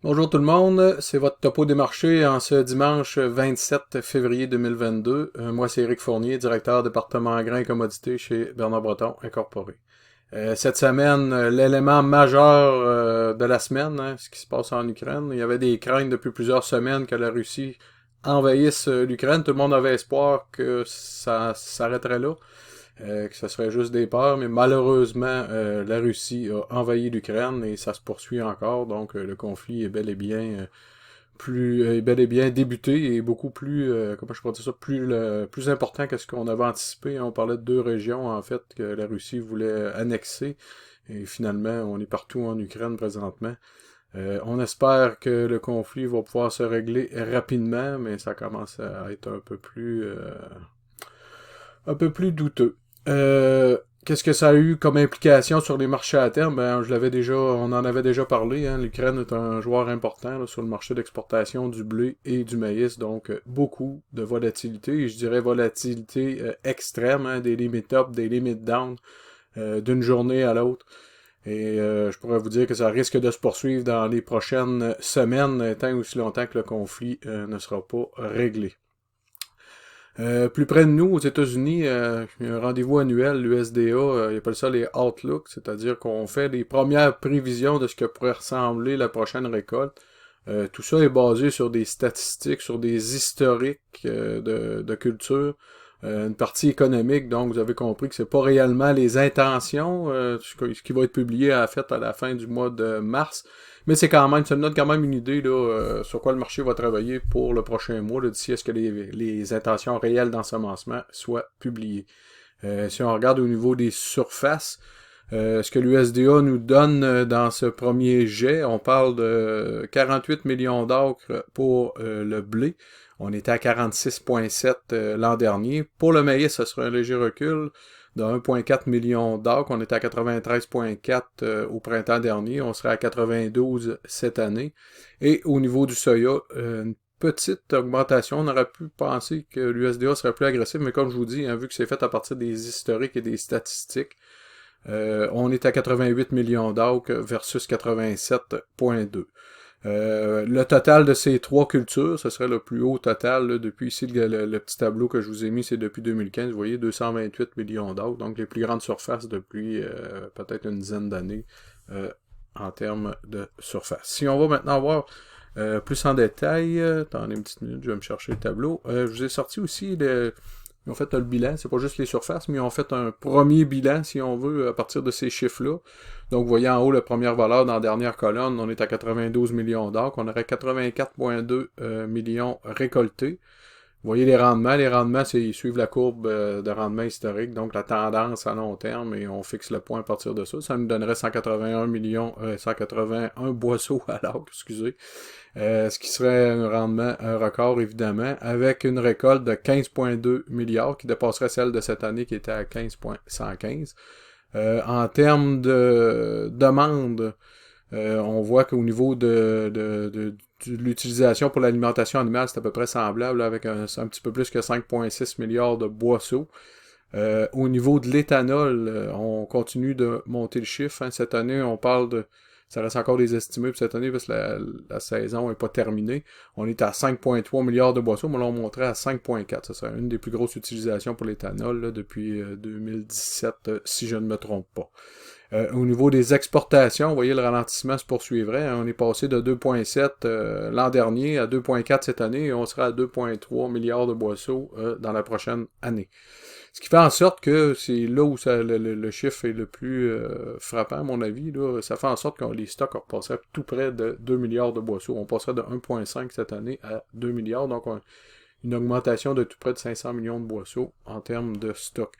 Bonjour tout le monde, c'est votre topo des marchés en ce dimanche 27 février 2022. Moi c'est Éric Fournier, directeur département grains et commodités chez Bernard Breton Incorporé. Cette semaine, l'élément majeur de la semaine, hein, ce qui se passe en Ukraine, il y avait des craintes depuis plusieurs semaines que la Russie envahisse l'Ukraine. Tout le monde avait espoir que ça s'arrêterait là, que ce serait juste des peurs, mais malheureusement, la Russie a envahi l'Ukraine et ça se poursuit encore, donc le conflit est bel et bien bel et bien débuté et beaucoup plus, comment je pourrais dire ça, plus important que ce qu'on avait anticipé. On parlait de deux régions, en fait, que la Russie voulait annexer. Et finalement, on est partout en Ukraine présentement. On espère que le conflit va pouvoir se régler rapidement, mais ça commence à être un peu plus douteux. Qu'est-ce que ça a eu comme implication sur les marchés à terme? Ben, on en avait déjà parlé. Hein. L'Ukraine est un joueur important là, sur le marché d'exportation du blé et du maïs, donc beaucoup de volatilité. Et je dirais volatilité extrême, hein, des limites up, des limites down, d'une journée à l'autre. Et je pourrais vous dire que ça risque de se poursuivre dans les prochaines semaines, tant aussi longtemps que le conflit ne sera pas réglé. Plus près de nous, aux États-Unis, il y a un rendez-vous annuel, l'USDA, ils appellent ça les Outlook, c'est-à-dire qu'on fait les premières prévisions de ce que pourrait ressembler la prochaine récolte. Tout ça est basé sur des statistiques, sur des historiques de culture, une partie économique, donc vous avez compris que c'est pas réellement les intentions, ce qui va être publié à la fin du mois de mars, mais ça nous donne quand même une idée là, sur quoi le marché va travailler pour le prochain mois, d'ici à ce que les intentions réelles d'ensemencement soient publiées. Si on regarde au niveau des surfaces, ce que l'USDA nous donne dans ce premier jet, on parle de 48 millions d'acres pour le blé. On était à 46,7 l'an dernier. Pour le maïs, ce sera un léger recul de 1,4 million d'acres. On était à 93,4 au printemps dernier. On serait à 92 cette année. Et au niveau du soya, une petite augmentation. On aurait pu penser que l'USDA serait plus agressif, mais comme je vous dis, hein, vu que c'est fait à partir des historiques et des statistiques, on est à 88 millions d'acres versus 87,2. Le total de ces trois cultures, ce serait le plus haut total là, depuis ici, le petit tableau que je vous ai mis, c'est depuis 2015, vous voyez, 228 millions d'acres, donc les plus grandes surfaces depuis peut-être une dizaine d'années en termes de surface. Si on va maintenant voir plus en détail, attendez une petite minute, je vais me chercher le tableau. Je vous ai sorti aussi ils ont fait le bilan, c'est pas juste les surfaces, mais ils ont fait un premier bilan, si on veut, à partir de ces chiffres-là. Donc, vous voyez en haut la première valeur dans la dernière colonne, on est à 92 millions d'acres, on aurait 84,2 millions récoltés. Vous voyez les rendements. Les rendements, ils suivent la courbe de rendement historique, donc la tendance à long terme, et on fixe le point à partir de ça. Ça nous donnerait 181 millions, 181 boisseaux à l'acre, excusez. Ce qui serait un rendement, un record évidemment, avec une récolte de 15,2 milliards qui dépasserait celle de cette année qui était à 15,115. En termes de demande, on voit qu'au niveau de l'utilisation pour l'alimentation animale, c'est à peu près semblable, avec un petit peu plus que 5,6 milliards de boisseaux. Au niveau de l'éthanol, on continue de monter le chiffre. Hein. Cette année, on parle de... Ça reste encore des estimés pour cette année parce que la saison n'est pas terminée. On est à 5,3 milliards de boissons, mais là on monterait à 5,4. Ça serait une des plus grosses utilisations pour l'éthanol là, depuis 2017, si je ne me trompe pas. Au niveau des exportations, vous voyez, le ralentissement se poursuivrait. Hein. On est passé de 2,7 l'an dernier à 2,4 cette année et on sera à 2,3 milliards de boissons dans la prochaine année. Ce qui fait en sorte que c'est là où le chiffre est le plus frappant, à mon avis. Là, ça fait en sorte que les stocks passeraient tout près de 2 milliards de boissons. On passerait de 1,5 cette année à 2 milliards, donc une augmentation de tout près de 500 millions de boissons en termes de stock.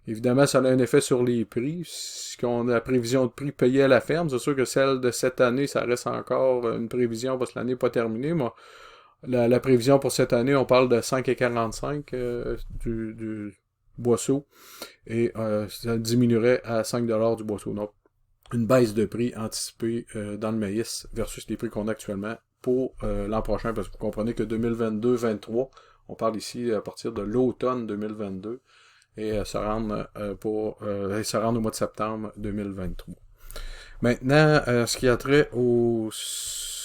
Évidemment, ça a un effet sur les prix. Si on a la prévision de prix payée à la ferme, c'est sûr que celle de cette année, ça reste encore une prévision parce que l'année n'est pas terminée, mais la prévision pour cette année, on parle de 5,45 du boisseau et ça diminuerait à 5$ du boisseau. Donc, une baisse de prix anticipée dans le maïs versus les prix qu'on a actuellement pour l'an prochain, parce que vous comprenez que 2022-23, on parle ici à partir de l'automne 2022 et se rendre au mois de septembre 2023. Maintenant, ce qui a trait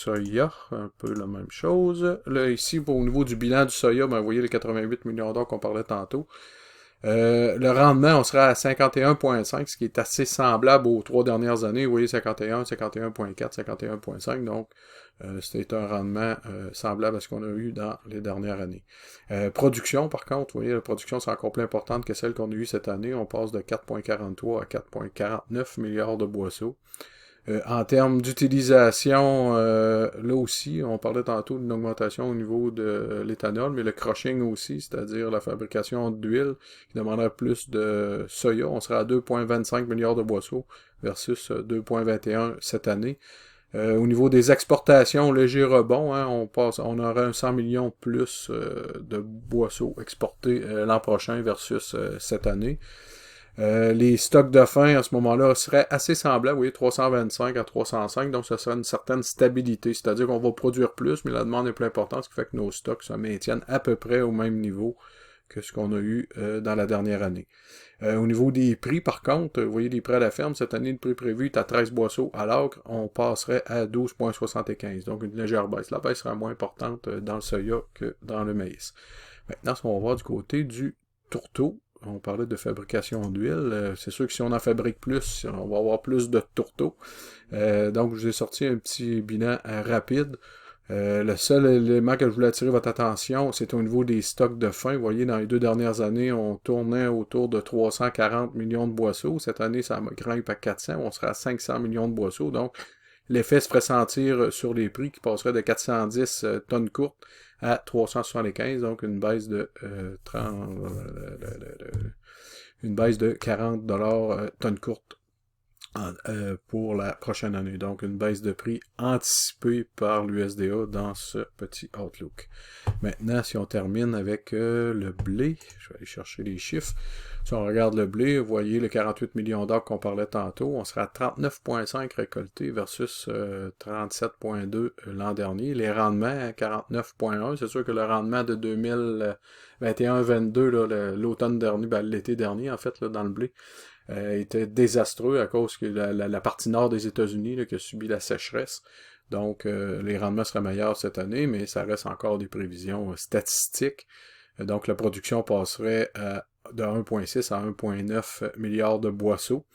soya, un peu la même chose. Là, ici, au niveau du bilan du soya, ben, vous voyez les 88 millions d'or qu'on parlait tantôt. Le rendement, on sera à 51,5, ce qui est assez semblable aux 3 dernières années. Vous voyez 51, 51,4, 51,5. Donc, c'était un rendement semblable à ce qu'on a eu dans les dernières années. Production, par contre, vous voyez, la production, c'est encore plus importante que celle qu'on a eue cette année. On passe de 4,43 à 4,49 milliards de boisseaux. En termes d'utilisation, là aussi, on parlait tantôt d'une augmentation au niveau de l'éthanol, mais le crushing aussi, c'est-à-dire la fabrication d'huile, qui demanderait plus de soya. On sera à 2,25 milliards de boisseaux versus 2,21 cette année. Au niveau des exportations, léger rebond, hein, on aura un 100 millions plus de boisseaux exportés l'an prochain versus cette année. Les stocks de fin à ce moment-là seraient assez semblables, vous voyez, 325 à 305, donc ça serait une certaine stabilité, c'est-à-dire qu'on va produire plus, mais la demande est plus importante, ce qui fait que nos stocks se maintiennent à peu près au même niveau que ce qu'on a eu dans la dernière année. Au niveau des prix, par contre, vous voyez les prix à la ferme, cette année, le prix prévu est à 13 boisseaux à l'acre, on passerait à 12,75, donc une légère baisse. La baisse sera moins importante dans le soya que dans le maïs. Maintenant, ce qu'on va voir du côté du tourteau, on parlait de fabrication d'huile. C'est sûr que si on en fabrique plus, on va avoir plus de tourteaux. Donc, je vous ai sorti un petit bilan rapide. Le seul élément que je voulais attirer votre attention, c'est au niveau des stocks de fin. Vous voyez, dans les 2 dernières années, on tournait autour de 340 millions de boisseaux. Cette année, ça grimpe à 400. On sera à 500 millions de boisseaux. Donc, l'effet se ferait sentir sur les prix qui passeraient de 410 tonnes courtes à 375, donc une baisse de 40 $ tonne courte pour la prochaine année. Donc une baisse de prix anticipée par l'USDA dans ce petit outlook. Maintenant, si on termine avec le blé, je vais aller chercher les chiffres. Si on regarde le blé, vous voyez le 48 millions d'or qu'on parlait tantôt, on sera à 39,5 récoltés versus 37,2 l'an dernier. Les rendements à 49,1, c'est sûr que le rendement de 2021-22, l'automne dernier, l'été dernier en fait, là, dans le blé, était désastreux à cause que la partie nord des États-Unis qui a subi la sécheresse. Donc, les rendements seraient meilleurs cette année, mais ça reste encore des prévisions statistiques. Donc, la production passerait de 1,6 à 1,9 milliards de boisseaux.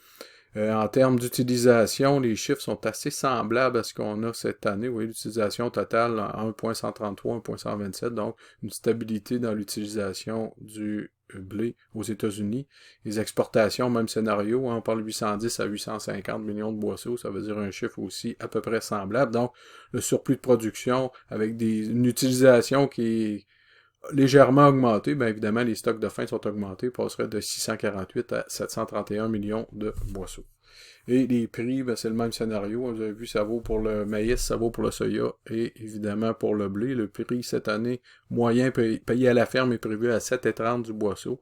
En termes d'utilisation, les chiffres sont assez semblables à ce qu'on a cette année. Vous voyez, l'utilisation totale à 1,133, 1,127, donc une stabilité dans l'utilisation du blé aux États-Unis. Les exportations, même scénario, on parle de 810 à 850 millions de boisseaux, ça veut dire un chiffre aussi à peu près semblable. Donc, le surplus de production avec une utilisation qui est légèrement augmenté, bien évidemment, les stocks de fin sont augmentés, passeraient de 648 à 731 millions de boisseaux. Et les prix, ben, c'est le même scénario. Vous avez vu, ça vaut pour le maïs, ça vaut pour le soya et évidemment pour le blé. Le prix cette année moyen payé à la ferme est prévu à 7,30 du boisseau.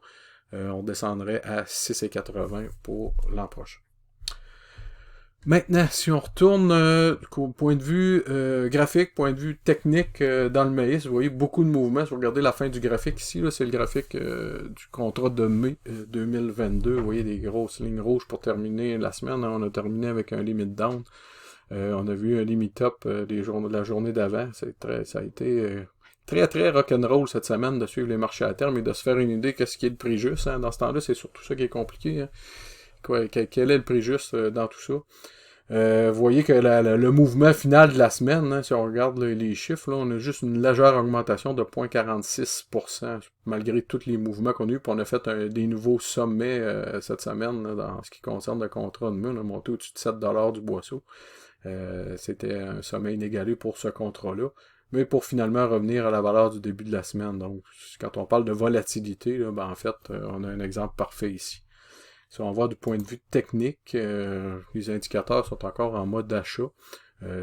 On descendrait à 6,80 pour l'an prochain. Maintenant, si on retourne au point de vue graphique, point de vue technique dans le maïs, vous voyez beaucoup de mouvements. Si vous regardez la fin du graphique ici, c'est le graphique du contrat de mai 2022. Vous voyez des grosses lignes rouges pour terminer la semaine. On a terminé avec un limit down. On a vu un limit up la journée d'avant. Ça a été très rock'n'roll cette semaine de suivre les marchés à terme et de se faire une idée qu'est-ce qui est le prix juste. Hein. Dans ce temps-là, c'est surtout ça qui est compliqué. Hein. Quel est le prix juste dans tout ça? Vous voyez que le mouvement final de la semaine, hein, si on regarde les chiffres, là, on a juste une légère augmentation de 0,46%, malgré tous les mouvements qu'on a eu. Puis on a fait des nouveaux sommets cette semaine là, dans ce qui concerne le contrat de mai. On a monté au-dessus de 7 $ du boisseau. C'était un sommet inégalé pour ce contrat-là. Mais pour finalement revenir à la valeur du début de la semaine. Donc, quand on parle de volatilité, là, en fait, on a un exemple parfait ici. Si on voit du point de vue technique, les indicateurs sont encore en mode achat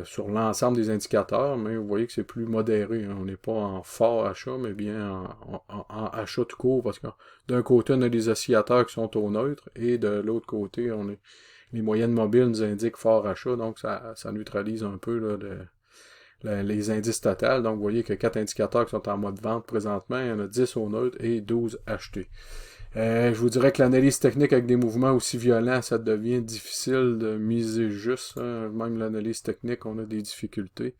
sur l'ensemble des indicateurs, mais vous voyez que c'est plus modéré. Hein. On n'est pas en fort achat, mais bien en achat tout court, parce que d'un côté, on a les oscillateurs qui sont au neutre, et de l'autre côté, les moyennes mobiles nous indiquent fort achat, donc ça neutralise un peu là, les indices totaux. Donc vous voyez que 4 indicateurs qui sont en mode vente présentement, il y en a 10 au neutre et 12 achetés. Je vous dirais que l'analyse technique avec des mouvements aussi violents, ça devient difficile de miser juste, hein. Même l'analyse technique, on a des difficultés.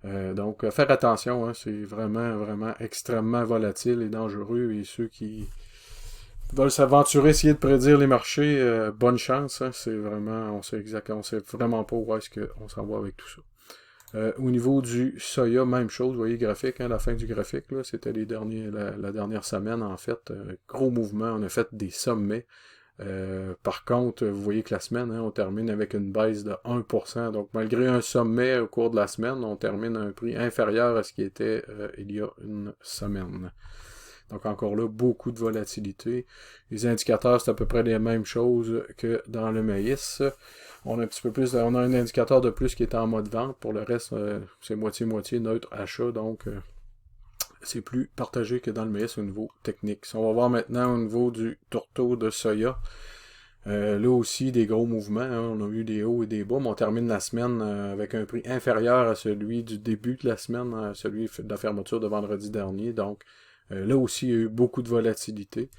Donc, faire attention, hein, c'est vraiment, vraiment extrêmement volatile et dangereux. Et ceux qui veulent s'aventurer, essayer de prédire les marchés, bonne chance. Hein, c'est vraiment, on sait vraiment pas où est-ce qu'on s'en va avec tout ça. Au niveau du soya, même chose, vous voyez le graphique, hein, la fin du graphique, là, c'était la dernière semaine, en fait. Gros mouvement, on a fait des sommets. Par contre, vous voyez que la semaine, hein, on termine avec une baisse de 1%. Donc, malgré un sommet au cours de la semaine, on termine à un prix inférieur à ce qui était il y a une semaine. Donc, encore là, beaucoup de volatilité. Les indicateurs, c'est à peu près les mêmes choses que dans le maïs. On a un petit peu plus, on a un indicateur de plus qui est en mode vente. Pour le reste, c'est moitié-moitié neutre achat. Donc, c'est plus partagé que dans le maïs au niveau technique. Si on va voir maintenant au niveau du tourteau de soya, là aussi, des gros mouvements. Hein. On a eu des hauts et des bas, mais on termine la semaine avec un prix inférieur à celui du début de la semaine, à celui de la fermeture de vendredi dernier. Donc, là aussi, il y a eu beaucoup de volatilité.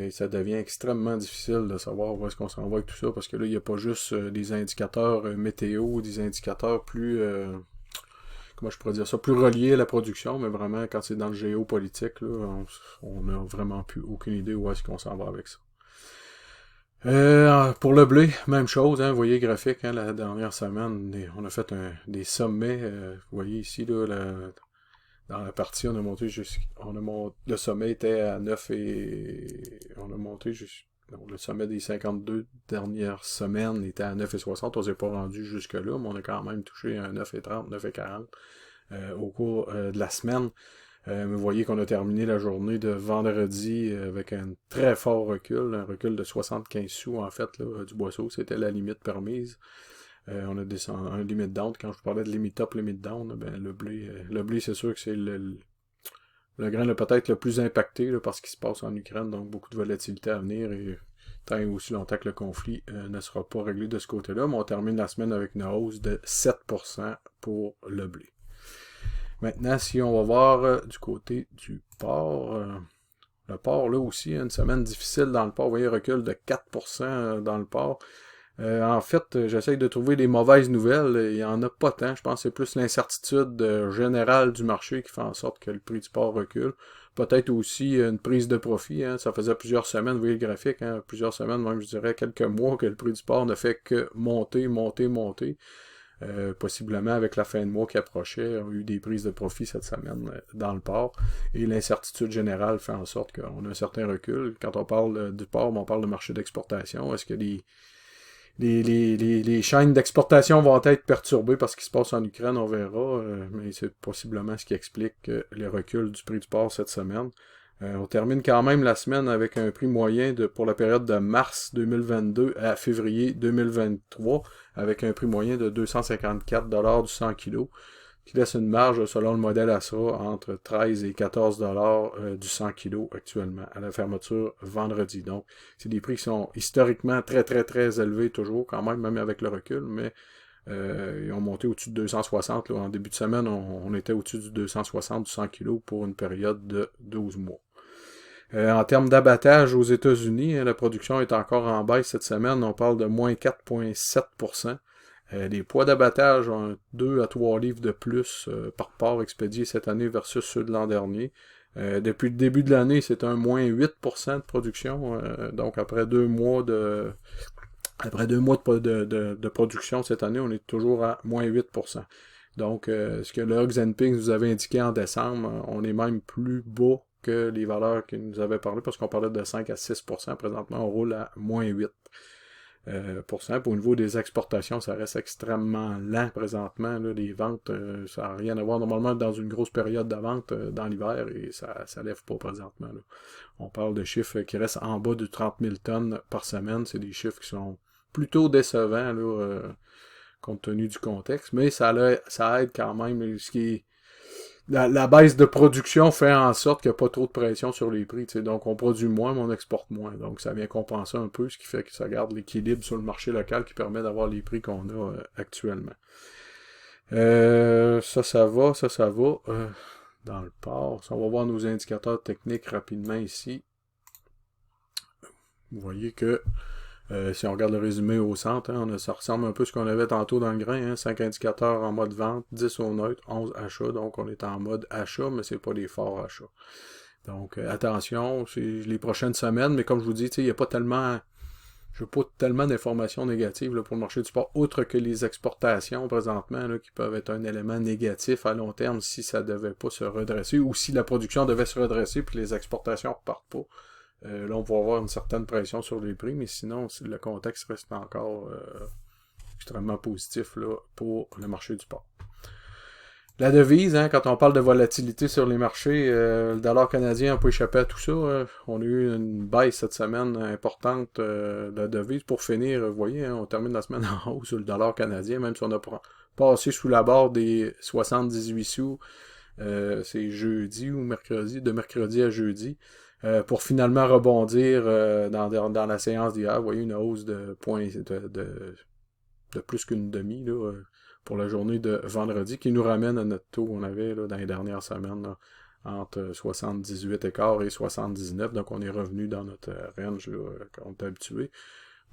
Ça devient extrêmement difficile de savoir où est-ce qu'on s'en va avec tout ça, parce que là, il n'y a pas juste des indicateurs météo, des indicateurs plus, comment je pourrais dire ça, plus reliés à la production, mais vraiment, quand c'est dans le géopolitique, là, on n'a vraiment plus aucune idée où est-ce qu'on s'en va avec ça. Pour le blé, même chose, hein, vous voyez le graphique, hein, la dernière semaine, on a fait des sommets, vous voyez ici, là, dans la partie, on a monté le sommet était à 9 et on a monté non, le sommet des 52 dernières semaines était à 9,60. On s'est pas rendu jusque-là, mais on a quand même touché un 9,30, 9,40 au cours de la semaine. Vous voyez qu'on a terminé la journée de vendredi avec un très fort recul, un recul de 75 sous en fait là, du boisseau, c'était la limite permise. On a descendu un limite down. Quand je vous parlais de limite up, limite down, ben, le blé c'est sûr que c'est le grain peut-être le plus impacté là, par ce qui se passe en Ukraine, donc beaucoup de volatilité à venir et tant et aussi longtemps que le conflit ne sera pas réglé de ce côté-là, mais on termine la semaine avec une hausse de 7% pour le blé. Maintenant, si on va voir du côté du porc, le porc, là aussi, une semaine difficile dans le porc. Vous voyez, recul de 4% dans le porc. En fait, j'essaye de trouver des mauvaises nouvelles. Il n'y en a pas tant. Je pense que c'est plus l'incertitude générale du marché qui fait en sorte que le prix du porc recule. Peut-être aussi une prise de profit. Hein. Ça faisait plusieurs semaines, vous voyez le graphique, hein, plusieurs semaines, même je dirais quelques mois, que le prix du porc ne fait que monter, monter, monter. Possiblement avec la fin de mois qui approchait, on a eu des prises de profit cette semaine dans le port. Et l'incertitude générale fait en sorte qu'on a un certain recul. Quand on parle du port, on parle de marché d'exportation. Est-ce que les chaînes d'exportation vont être perturbées par ce qui se passe en Ukraine? On verra. Mais c'est possiblement ce qui explique le recul du prix du port cette semaine. On termine quand même la semaine avec un prix moyen pour la période de mars 2022 à février 2023, avec un prix moyen de 254$ du 100 kg, qui laisse une marge, selon le modèle ASRA, entre 13 et 14$ du 100 kg actuellement, à la fermeture vendredi. Donc, c'est des prix qui sont historiquement très, très, très élevés toujours, quand même avec le recul, mais ils ont monté au-dessus de 260. Là. En début de semaine, on était au-dessus du 260 du 100 kg pour une période de 12 mois. En termes d'abattage aux États-Unis, la production est encore en baisse cette semaine. On parle de moins 4,7%. Les poids d'abattage ont 2 à 3 livres de plus par porc expédié cette année versus ceux de l'an dernier. Depuis le début de l'année, c'est un moins 8% de production. Donc après 2 mois de production cette année, on est toujours à moins 8%. Donc, ce que le Hog Zenping nous avait indiqué en décembre, on est même plus bas que les valeurs qu'il nous avait parlé, parce qu'on parlait de 5 à 6%. Présentement, on roule à moins 8%. Au niveau des exportations, ça reste extrêmement lent présentement. Là, les ventes, ça n'a rien à voir. Normalement, dans une grosse période de vente dans l'hiver, et ça ne lève pas présentement. Là. On parle de chiffres qui restent en bas de 30 000 tonnes par semaine. C'est des chiffres qui sont plutôt décevants, là, compte tenu du contexte, mais ça aide quand même. Ce qui est, la baisse de production fait en sorte qu'il n'y a pas trop de pression sur les prix. T'sais. Donc on produit moins, mais on exporte moins. Donc ça vient compenser un peu, ce qui fait que ça garde l'équilibre sur le marché local qui permet d'avoir les prix qu'on a actuellement. Ça va. Dans le port. On va voir nos indicateurs techniques rapidement ici. Vous voyez que si on regarde le résumé au centre, hein, ça ressemble un peu à ce qu'on avait tantôt dans le grain, hein, 5 indicateurs en mode vente, 10 au neutre, 11 achats, donc on est en mode achat, mais c'est pas des forts achats. Donc attention, c'est les prochaines semaines, mais comme je vous dis, il n'y a pas tellement. Je veux pas tellement d'informations négatives là, pour le marché du sport, outre que les exportations présentement, là, qui peuvent être un élément négatif à long terme si ça devait pas se redresser, ou si la production devait se redresser puis les exportations repartent pas. Là, on va avoir une certaine pression sur les prix, mais sinon, le contexte reste encore extrêmement positif là, pour le marché du sport. La devise, hein, quand on parle de volatilité sur les marchés, le dollar canadien n'a pas échappé à tout ça. On a eu une baisse cette semaine importante de la devise. Pour finir, vous voyez, hein, on termine la semaine en hausse sur le dollar canadien, même si on a passé sous la barre des 78 sous. C'est jeudi ou mercredi, de mercredi à jeudi. Pour finalement rebondir dans la séance d'hier. Vous voyez une hausse de plus qu'une demi là, pour la journée de vendredi, qui nous ramène à notre taux qu'on avait là, dans les dernières semaines, là, entre 78,15 et 79. Donc on est revenu dans notre range qu'on est habitué.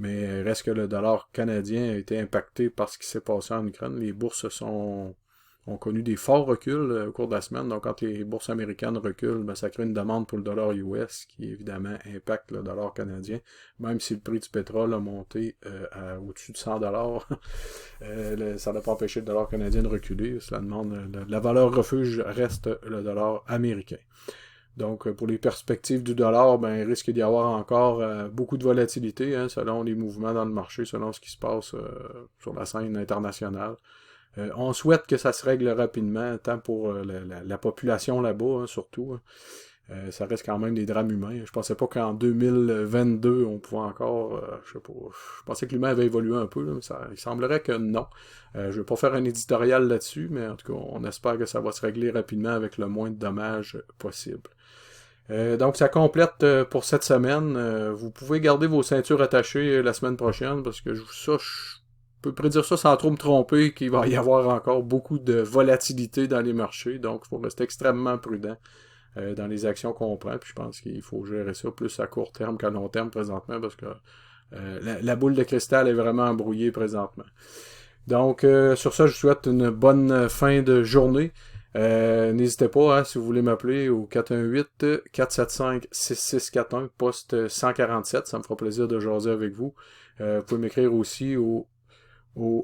Mais reste que le dollar canadien a été impacté par ce qui s'est passé en Ukraine. Les bourses ont connu des forts reculs au cours de la semaine. Donc, quand les bourses américaines reculent, ben, ça crée une demande pour le dollar US qui, évidemment, impacte le dollar canadien. Même si le prix du pétrole a monté au-dessus de 100 dollars, ça n'a pas empêché le dollar canadien de reculer. Cela demande, la valeur refuge reste le dollar américain. Donc, pour les perspectives du dollar, ben, il risque d'y avoir encore beaucoup de volatilité, hein, selon les mouvements dans le marché, selon ce qui se passe sur la scène internationale. On souhaite que ça se règle rapidement, tant pour la population là-bas, hein, surtout. Hein. Ça reste quand même des drames humains. Je pensais pas qu'en 2022, on pouvait encore... je sais pas. Je pensais que l'humain avait évolué un peu, là, mais il semblerait que non. Je vais pas faire un éditorial là-dessus, mais en tout cas, on espère que ça va se régler rapidement avec le moins de dommages possible. Donc, ça complète pour cette semaine. Vous pouvez garder vos ceintures attachées la semaine prochaine, parce que je peux prédire ça sans trop me tromper, qu'il va y avoir encore beaucoup de volatilité dans les marchés. Donc, il faut rester extrêmement prudent dans les actions qu'on prend. Puis je pense qu'il faut gérer ça plus à court terme qu'à long terme présentement, parce que la boule de cristal est vraiment embrouillée présentement. Donc, sur ça, je vous souhaite une bonne fin de journée. N'hésitez pas, hein, si vous voulez m'appeler au 418-475-6641, poste 147. Ça me fera plaisir de jaser avec vous. Vous pouvez m'écrire aussi au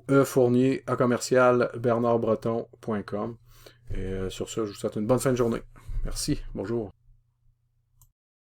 efournier@bernardbreton.com. Et sur ça, je vous souhaite une bonne fin de journée. Merci. Bonjour.